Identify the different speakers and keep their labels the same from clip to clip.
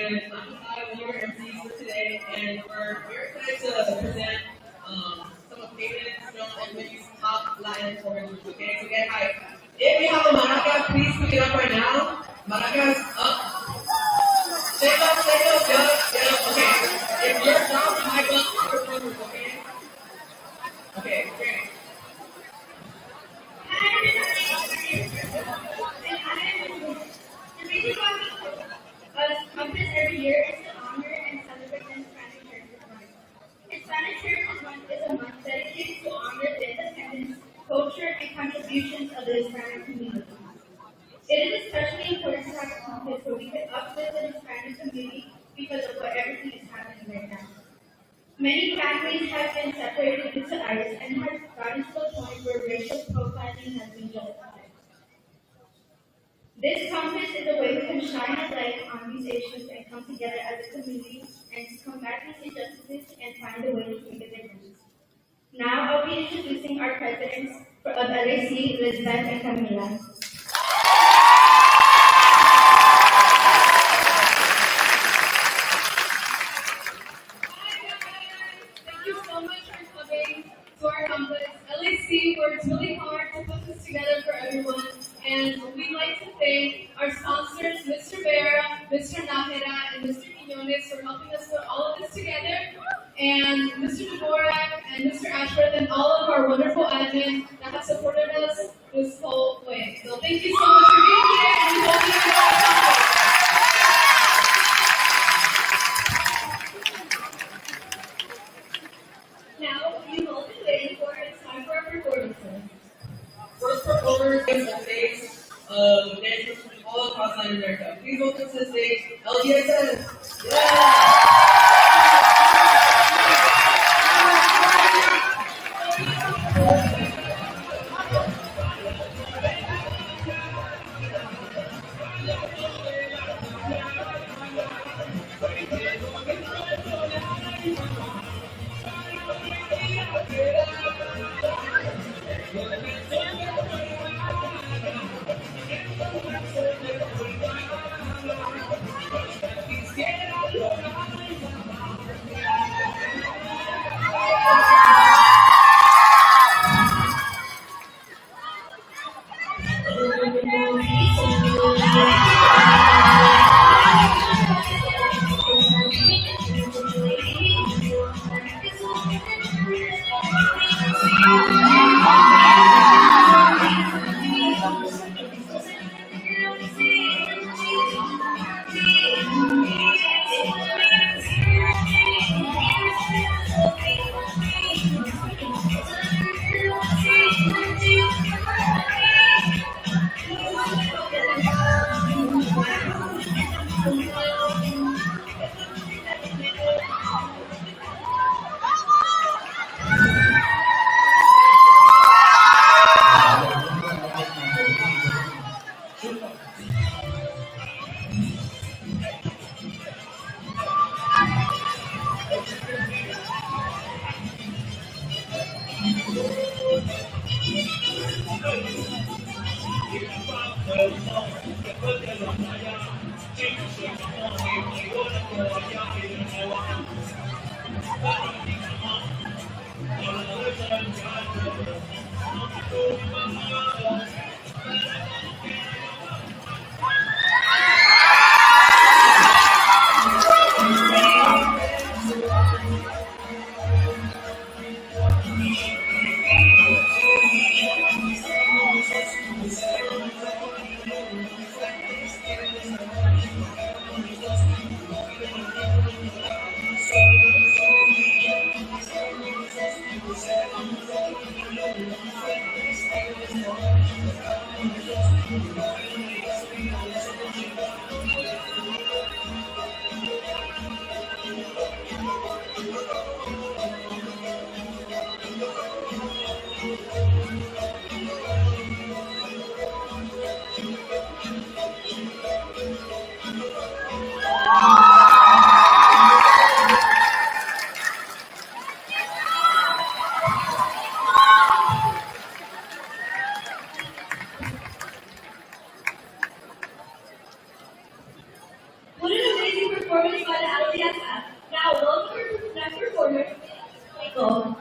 Speaker 1: and I'm one of your MCs for today, and we're excited to present some of Canada's film and Mickey's top Latin performers. Okay, so get hype. If you have a maraca, please pick it up right now. Maracas up. Shake up, get up. Okay. If you're down, high up, performers. Okay. Okay, great.
Speaker 2: The reason why we Compass every year is to honor and celebrate the Hispanic Heritage Month. Hispanic Heritage Month is a month dedicated to honor the independence, culture, and contributions of the Hispanic community. It is especially important to have a compass where we can uplift the Hispanic community because of what everything is happening right now. Many families have been separated due to ICE and has gotten to the point where racial profiling has been justified. This compass is a way we can shine a light on these issues and come together as a community and to combat these injustices and find a way to make a difference. Now I'll be introducing our presidents of LAC, Elizabeth and Camila.
Speaker 3: Thank you so much for coming to our Compass. LAC works really hard to put this together for everyone, and we'd like to thank our sponsors, Mr. Vera, Mr. Nájera, and Mr. Quiñones for helping us put all of this together, and Mr. Dvorak and Mr. Ashworth and all of our wonderful admin that have supported us this whole way. So thank you so much for being here, and we hope you enjoy our Compass.
Speaker 2: Now, you've all been waiting for it. It's time for our performances.
Speaker 1: First performer is the face of dancers from all across Latin America. Please welcome to the stage, LGSS. Yeah!
Speaker 2: performance by the LDSF. Now, welcome our next performer, Michael.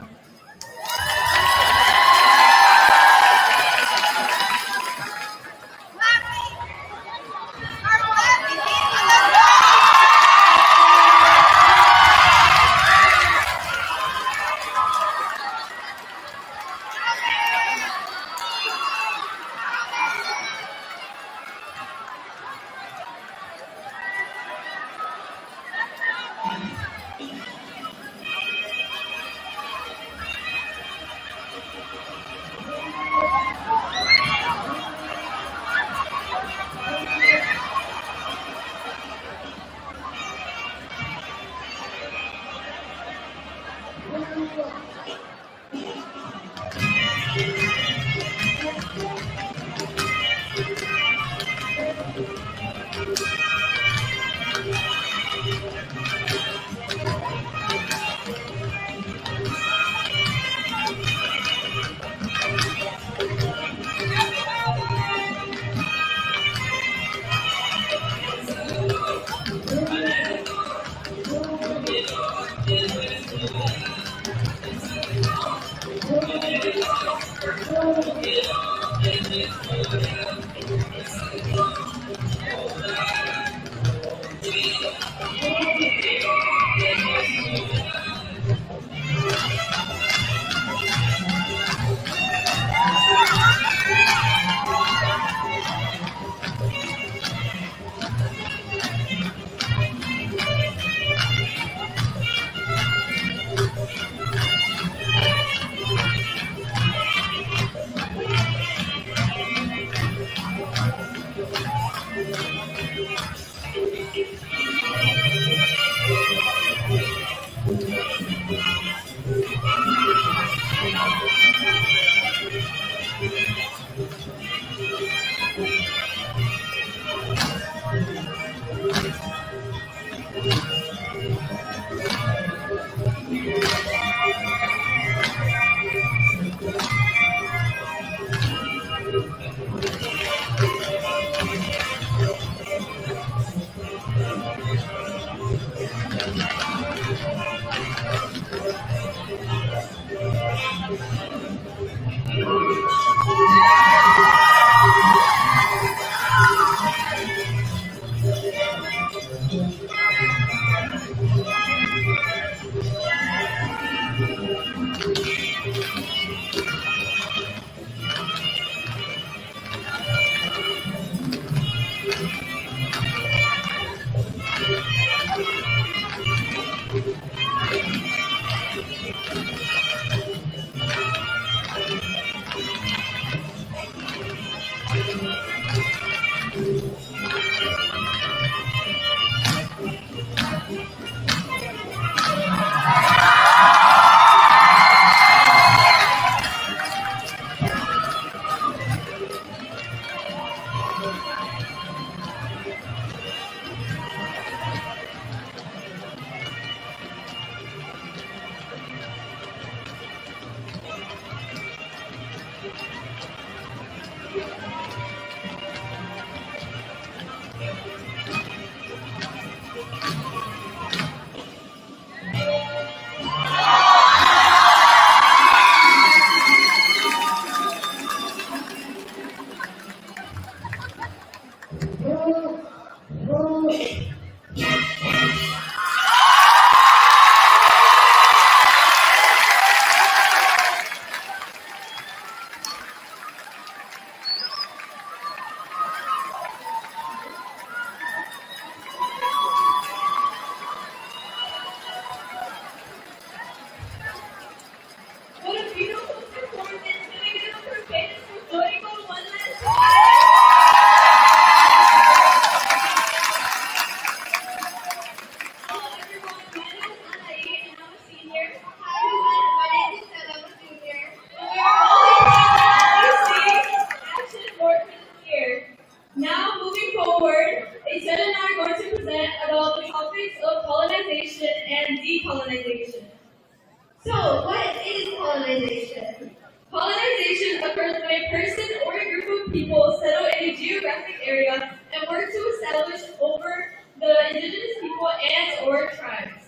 Speaker 2: So, what is colonization? Colonization occurs when a person or a group of people settle in a geographic area and work to establish over the indigenous people
Speaker 3: people and or tribes.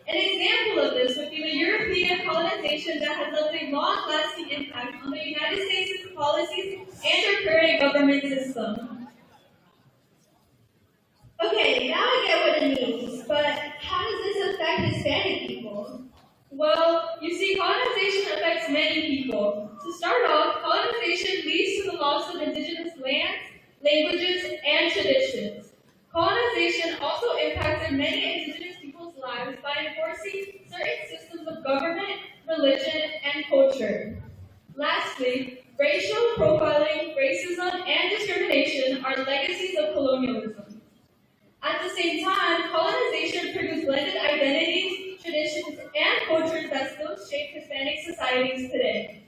Speaker 3: An example of this would be the European colonization that has left a long-lasting impact on the United States' policies and our current government system.
Speaker 2: Okay, now I get what it means, but how does this affect Hispanic people?
Speaker 3: Well, you see, colonization affects many people. To start off, colonization leads to the loss of indigenous lands, languages, and traditions. Colonization also impacted many indigenous people's lives by enforcing certain systems of government, religion, and culture. Lastly, racial profiling, racism, and discrimination are legacies of colonialism. At the same time, colonization produced blended identities, traditions, and cultures that still shape Hispanic societies today.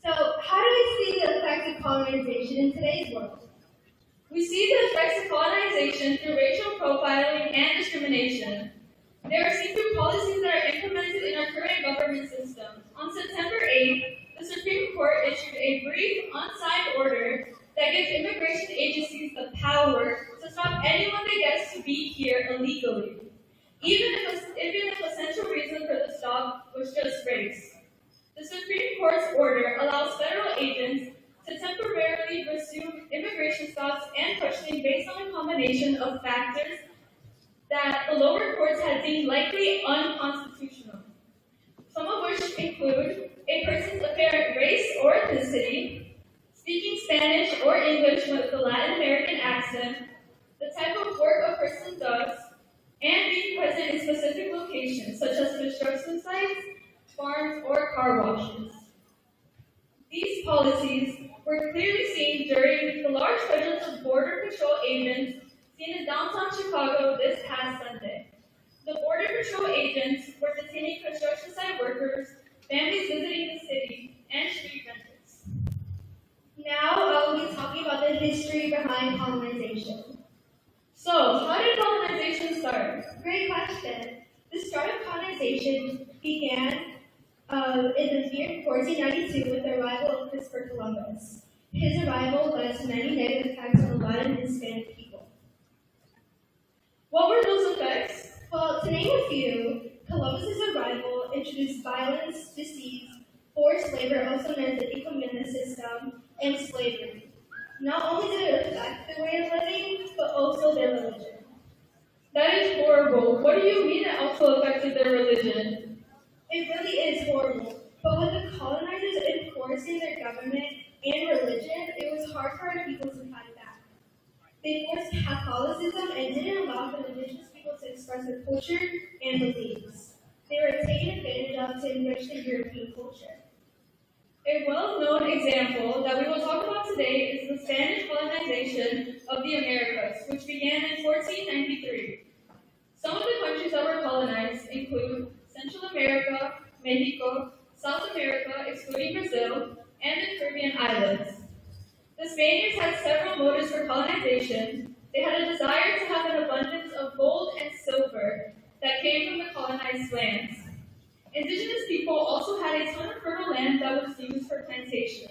Speaker 2: So, how do we see the effects of colonization in today's world?
Speaker 3: We see the effects of colonization through racial profiling and discrimination. They are seen through policies that are implemented in our current government system. On September 8th, the Supreme Court issued a brief, unsigned order that gives immigration agencies the power to stop anyone that gets to be here illegally, even if a central reason for the stop was just race. The Supreme Court's order allows federal agents to temporarily resume immigration stops and questioning based on a combination of factors that the lower courts had deemed likely unconstitutional, some of which include a person's apparent race or ethnicity, speaking Spanish or English with a Latin American accent, the type of work a person does, and being present in specific locations such as construction sites, farms, or car washes. These policies were clearly seen during the large presence of Border Patrol agents seen in downtown Chicago this past Sunday. The Border Patrol agents were detaining construction site workers, families visiting the city, and street vendors.
Speaker 2: Now I'll be talking about the history behind colonization.
Speaker 3: So, how did colonization start?
Speaker 2: Great question. The start of colonization began in the year 1492 with the arrival of Christopher Columbus. His arrival led to many negative effects on the Latin and Hispanic people.
Speaker 3: What were those effects?
Speaker 2: Well, to name a few, Columbus's arrival introduced violence, disease, forced labor, also known as the equimina system, and slavery. Not only did it affect their way of living, but also their religion.
Speaker 3: That is horrible. What do you mean it also affected their religion?
Speaker 2: It really is horrible, but with the colonizers enforcing their government and religion, it was hard for our people to fight back. They forced Catholicism and didn't allow for the indigenous people to express their culture and beliefs. They were taken advantage of to enrich the European culture.
Speaker 3: A well-known example that we will talk about today is the Spanish colonization of the Americas, which began in 1493. Some of the countries that were colonized include Central America, Mexico, South America, excluding Brazil, and the Caribbean islands. The Spaniards had several motives for colonization. They had a desire to have an abundance of gold and silver that came from the colonized lands. Indigenous people also had a ton of fertile land that was used for plantation.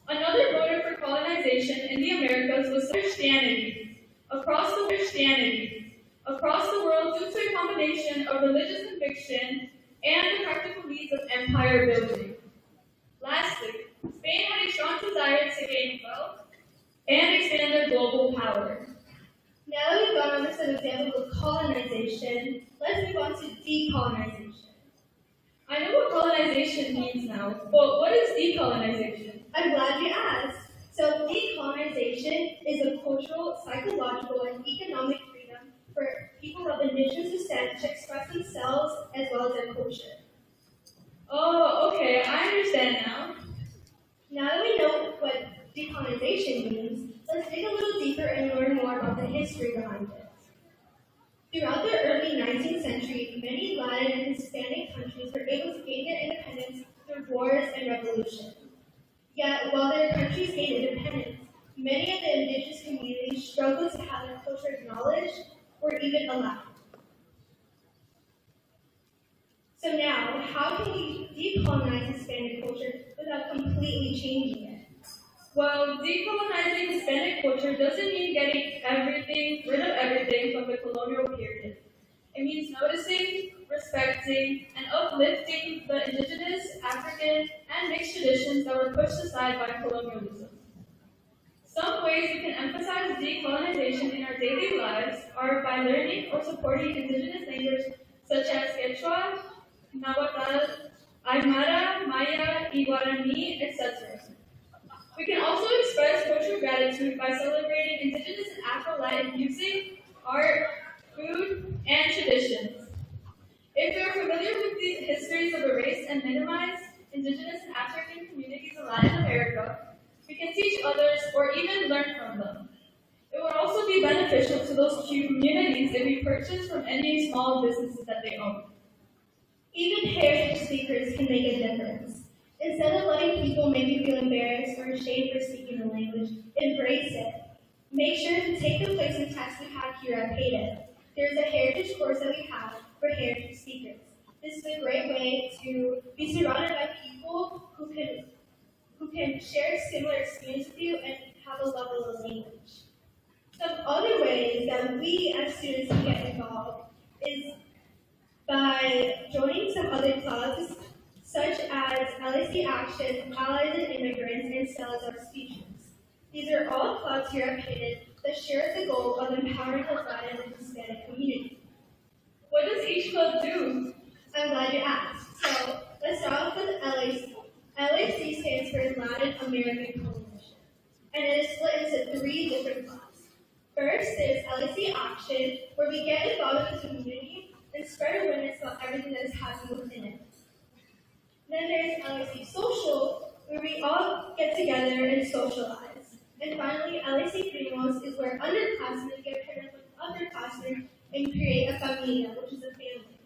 Speaker 3: Another motive for colonization in the Americas was Christianity. Across the world due to a combination of religious conviction and the practical needs of empire building. Lastly, Spain had a strong desire to gain wealth and expand their global power.
Speaker 2: Now that we've gone over some examples of colonization, let's move on to decolonization.
Speaker 3: I know what colonization means now, but what is decolonization?
Speaker 2: I'm glad you asked. So decolonization is a cultural, psychological, and economic freedom for people of indigenous descent to express themselves as well as their culture.
Speaker 3: Oh, okay, I understand now.
Speaker 2: Now that we know what decolonization means, let's dig a little deeper and learn more about the history behind it. Throughout the early 19th century, many Latin and Hispanic countries were able to gain their independence through wars and revolution. Yet, while their countries gained independence, many of the indigenous communities struggled to have their culture acknowledged or even allowed. So now, how can we decolonize Hispanic culture without completely changing it?
Speaker 3: While decolonizing Hispanic culture doesn't mean getting rid of everything from the colonial period. It means noticing, respecting, and uplifting the indigenous, African, and mixed traditions that were pushed aside by colonialism. Some ways we can emphasize decolonization in our daily lives are by learning or supporting indigenous language such as Quechua, Nahuatl, Aymara, Maya, Guarani, etc. We can also express cultural gratitude by celebrating indigenous and Afro-Latin music, art, food, and traditions. If we are familiar with the histories of erased and minimized indigenous and African communities in Latin America, we can teach others or even learn from them. It would also be beneficial to those communities if we purchase from any small businesses that they own.
Speaker 2: Even heritage speakers can make a difference. Instead of letting people make you feel embarrassed or ashamed for speaking the language, embrace it. Make sure to take the placement test we have here at PADA. There's a heritage course that we have for heritage speakers. This is a great way to be surrounded by people who can share similar experience with you and have a level of language. Some other ways that we as students can get involved is by joining some other clubs such as LAC Action, Allies and Immigrants, and Salazar Speeches. These are all clubs here at Hayden that share the goal of empowering the Latin and Hispanic community.
Speaker 3: What does each club do?
Speaker 2: I'm glad you asked. So let's start off with LAC. LAC stands for Latin American Coalition, and it is split into 3 different clubs. First is LAC Action, where we get involved with the community and spread awareness about everything that is happening within it. Then there's LAC Social, where we all get together and socialize. And finally, LAC Primos is where underclassmen get paired up with underclassmen and create a familia, which is a family.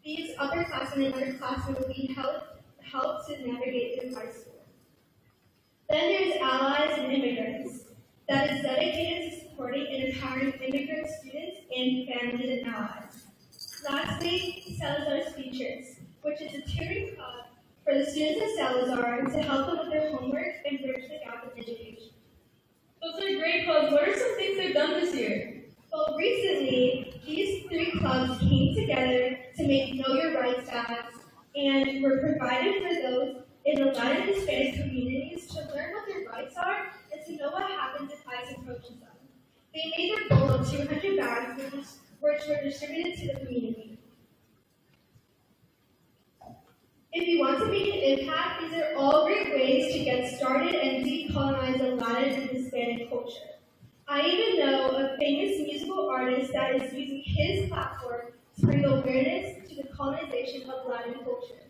Speaker 2: These upperclassmen and underclassmen will be helped to navigate through high school. Then there's Allies and Immigrants, that is dedicated to supporting and empowering immigrant students and families and allies. Lastly, Salazar Speeches, which is a tutoring club for the students at Salazar to help them with their homework and bridge the gap in education.
Speaker 3: Those are great clubs. What are some things they've done this year?
Speaker 2: Well, recently, these 3 clubs came together to make Know Your Rights tags and were provided for those in the Latin and Hispanic communities to learn what their rights are and to know what happens if ICE approaches them. They made their goal of 200 bags, which were distributed to the community. If you want to make an impact, these are all great ways to get started and decolonize the Latin and Hispanic culture. I even know a famous musical artist that is using his platform to bring awareness to the colonization of Latin culture.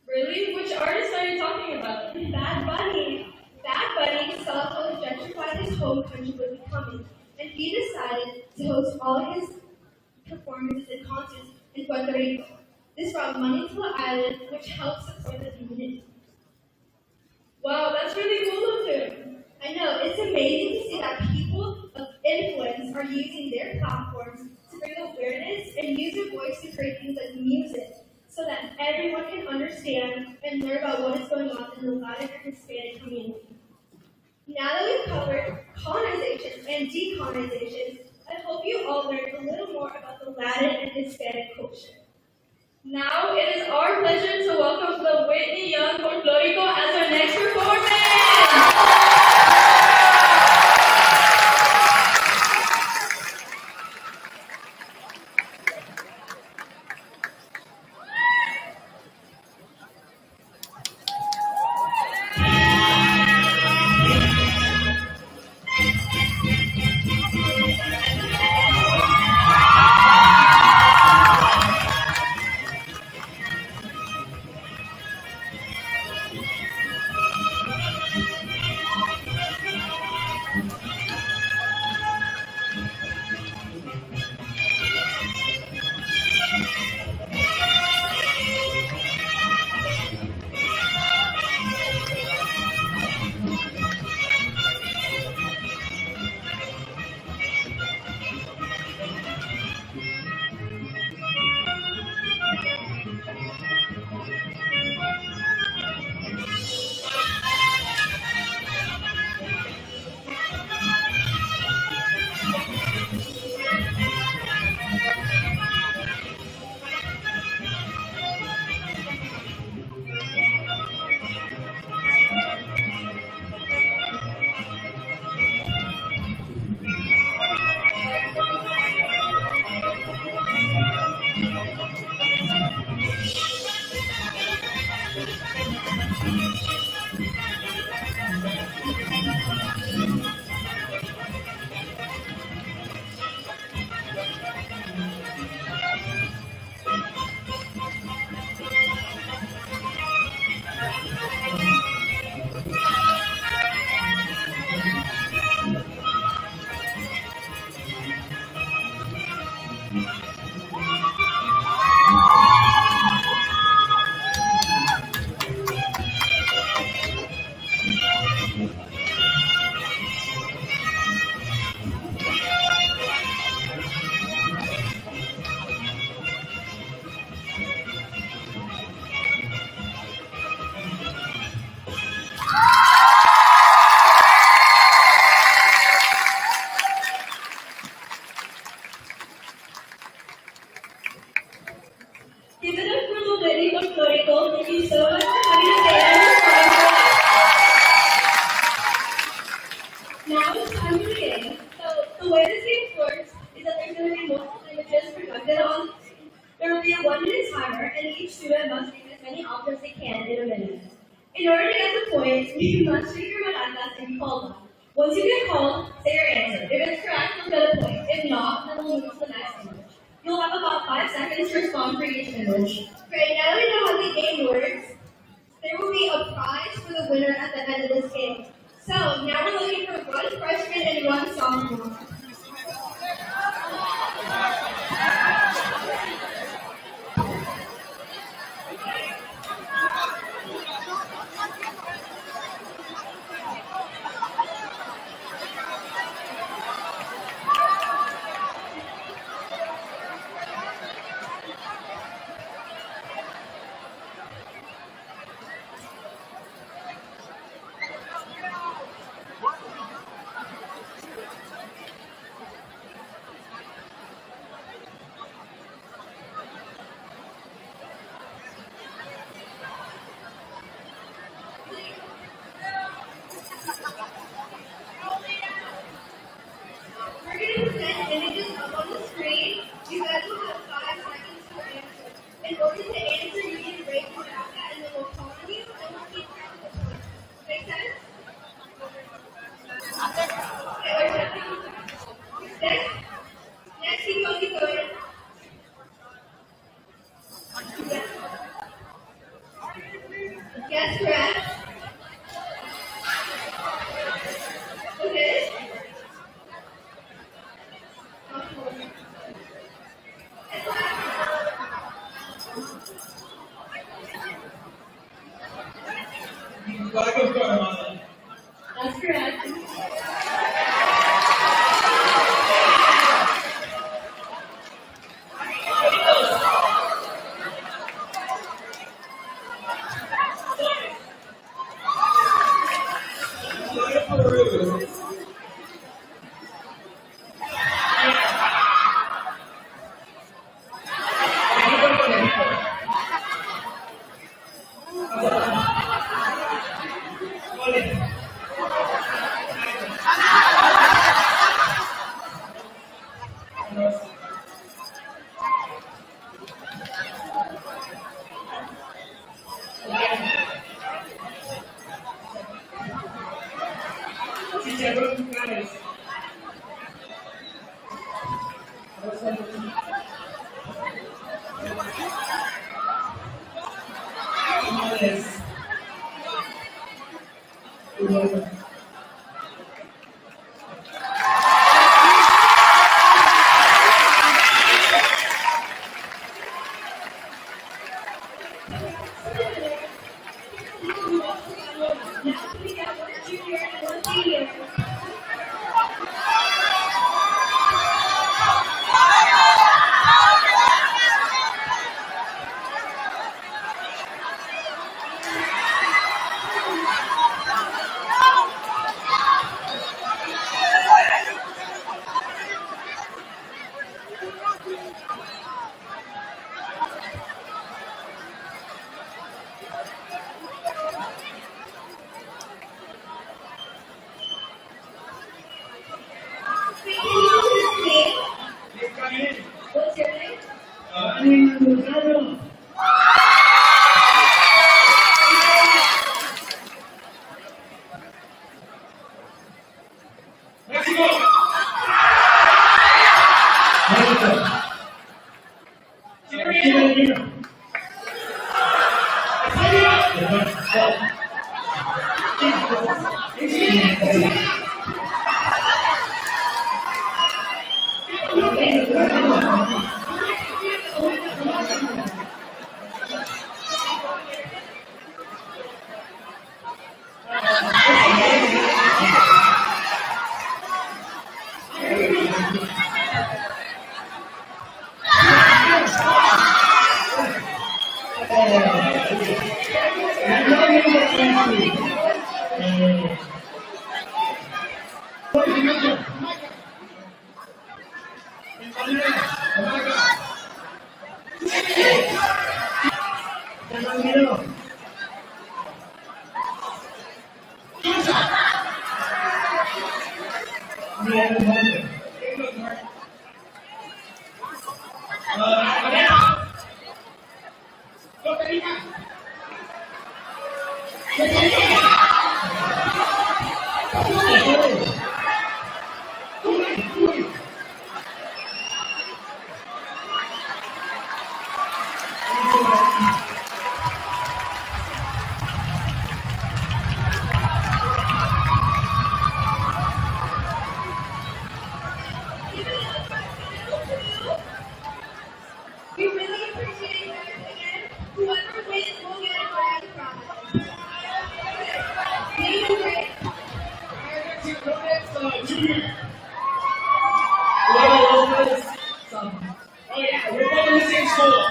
Speaker 3: Really? Which artist are you talking about?
Speaker 2: Bad Bunny. Bad Bunny saw how gentrified his home country was becoming, and he decided to host all his performances and concerts in Puerto Rico. This brought money to the island, which helped support the community.
Speaker 3: Wow, that's really cool of him.
Speaker 2: I know, it's amazing to see that people of influence are using their platforms to bring awareness and use their voice to create things like music, so that everyone can understand and learn about what is going on in the Latin and Hispanic community. Now that we've covered colonization and decolonization, I hope you all learned a little more about the Latin and Hispanic culture.
Speaker 3: Now it is our pleasure to welcome the Whitney Young Folklorico as our next performance.
Speaker 2: Give it up for Lubedi Historical. Thank you so much for coming to say that. Now it's time to begin. So the way this game works is that there's going to be multiple images projected on the screen. There will be a 1-minute timer, and each student must name as many objects they can in a minute. In order to get the points, you must speak your manatas and be called on. Once you get called, say your answer. If it's correct, you'll get a point. If not, then we'll move to the next image. You'll have about 5 seconds to respond for each image. Great, now that we know how the game works, there will be a prize for the winner at the end of this game. So, now we're looking for one freshman and one sophomore. We're going to present images up on the screen. You guys will have 5 seconds to answer. In order to answer, you need to raise your hand and then we'll call on you and we'll keep track of the points. Make sense? Okay, we're checking. Next, keep going. Yes, correct. Okay.
Speaker 1: Lac Compass.
Speaker 2: That's correct.
Speaker 1: Peru.
Speaker 2: What's your name? Okay. We really appreciate everything, and whoever wins will get a grand prize. Thank you, Ray.
Speaker 1: Junior. Oh yeah, we're both in the same school.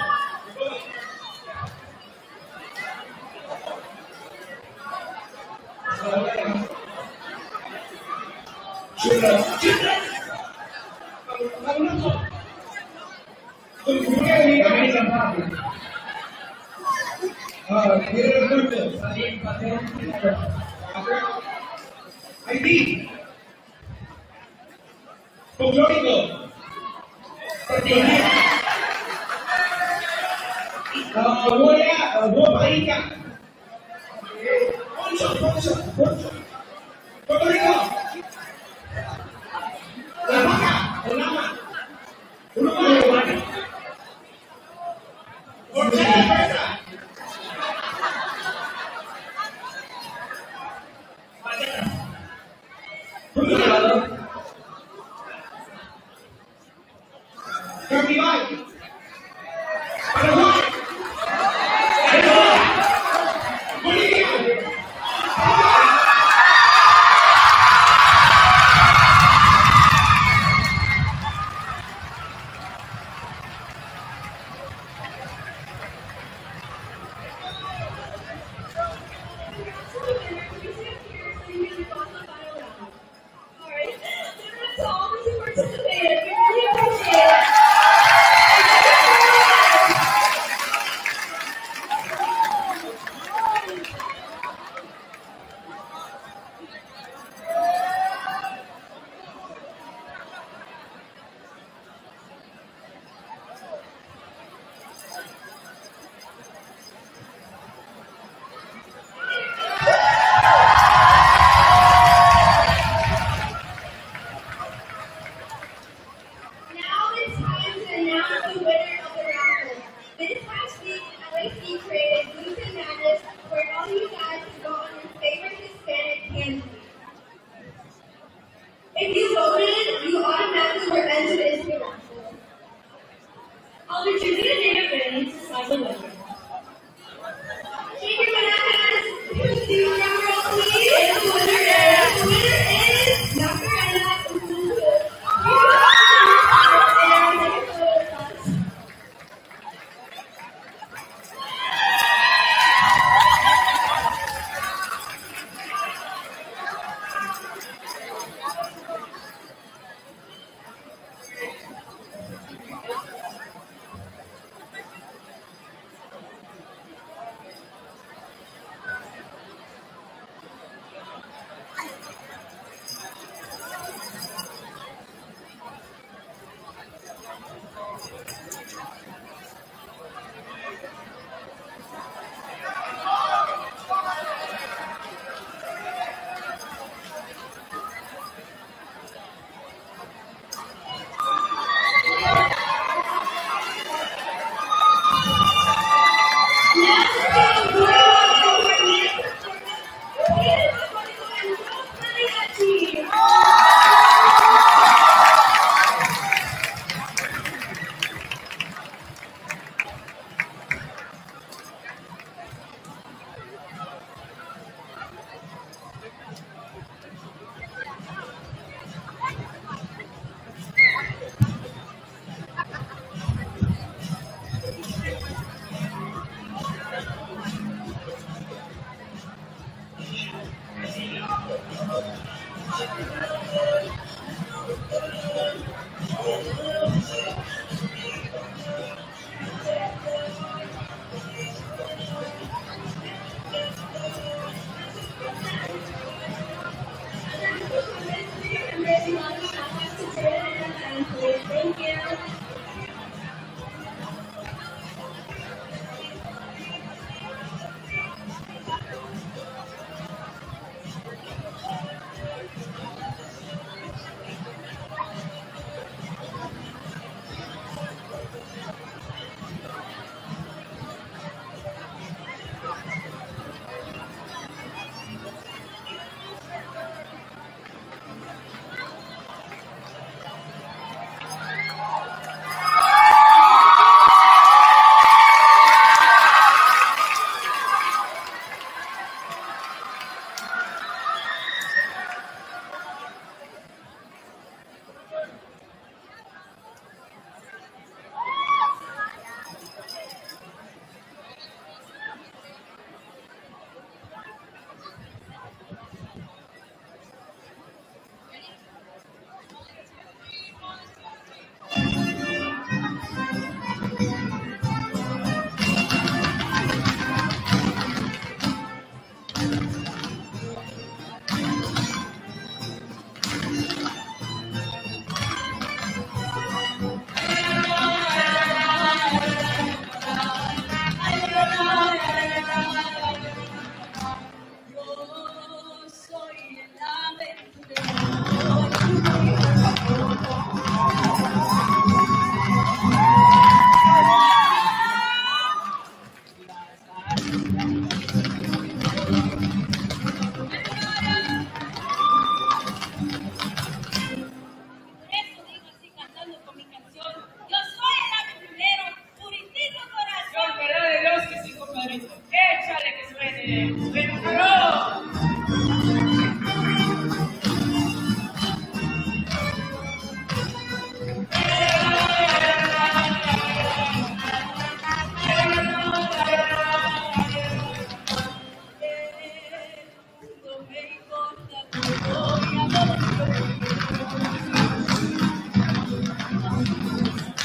Speaker 1: ID. Folklórico. Boa Ica. Poncho. Puerto Rico. La Vaca. El Lama. Uruguay. Ortega. Paraguay. Bolivia.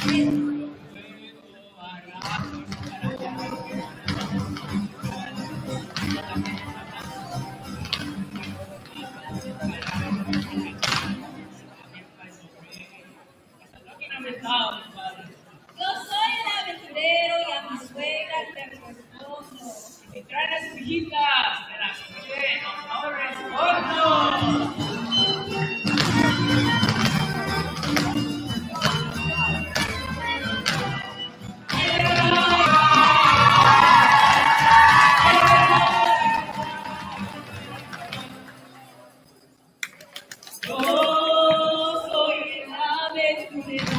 Speaker 4: Yo soy el aventurero y a mi suegra le respondo.
Speaker 5: Y traen a sus hijitas, de las que no respondo. Yo soy el aventurero.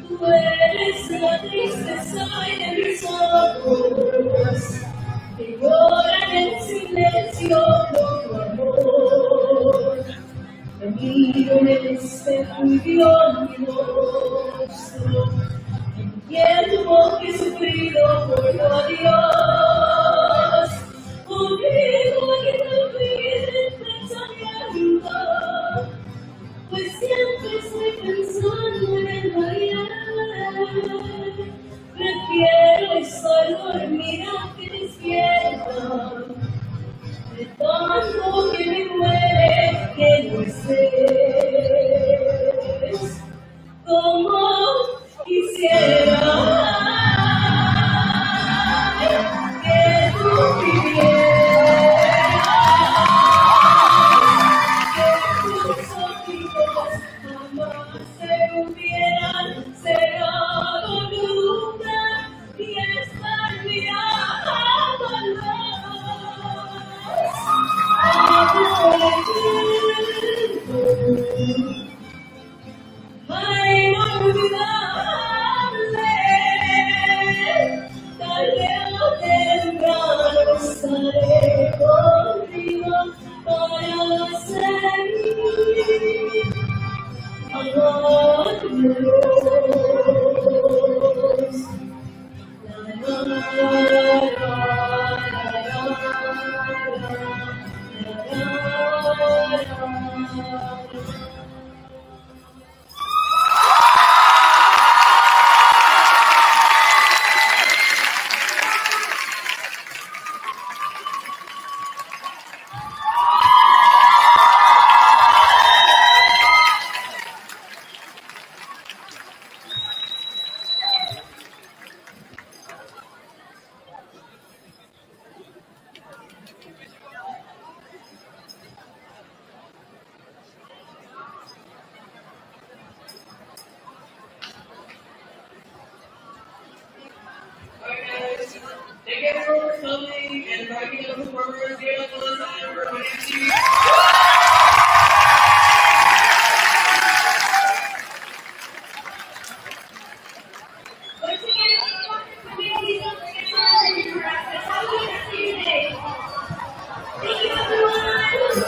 Speaker 3: Tú eres la tristeza de mis ojos, que lloran en silencio por tu amor. Me miro en el espejo y veo mi rostro, entiendo que he sufrido por tu adiós. Olvido que te olvides pensamiento, pues siempre estoy pensando en el bailar. Prefiero estar dormida que despierta, de tanto que me duele que no estés. Como quisiera que tú vivieras, que tus ojitos jamás se hubieran cerrado nunca y estar mirando al mar. Ay, inolvidable, tarde o temprano estaré contigo para seguir amándonos. La, la,
Speaker 1: Alright, guys. Thank everyone for coming and inviting the performers. Give us one time for my MC.
Speaker 2: Once again, please don't forget to attend your practice. Have a good rest of your day. Thank you, everyone.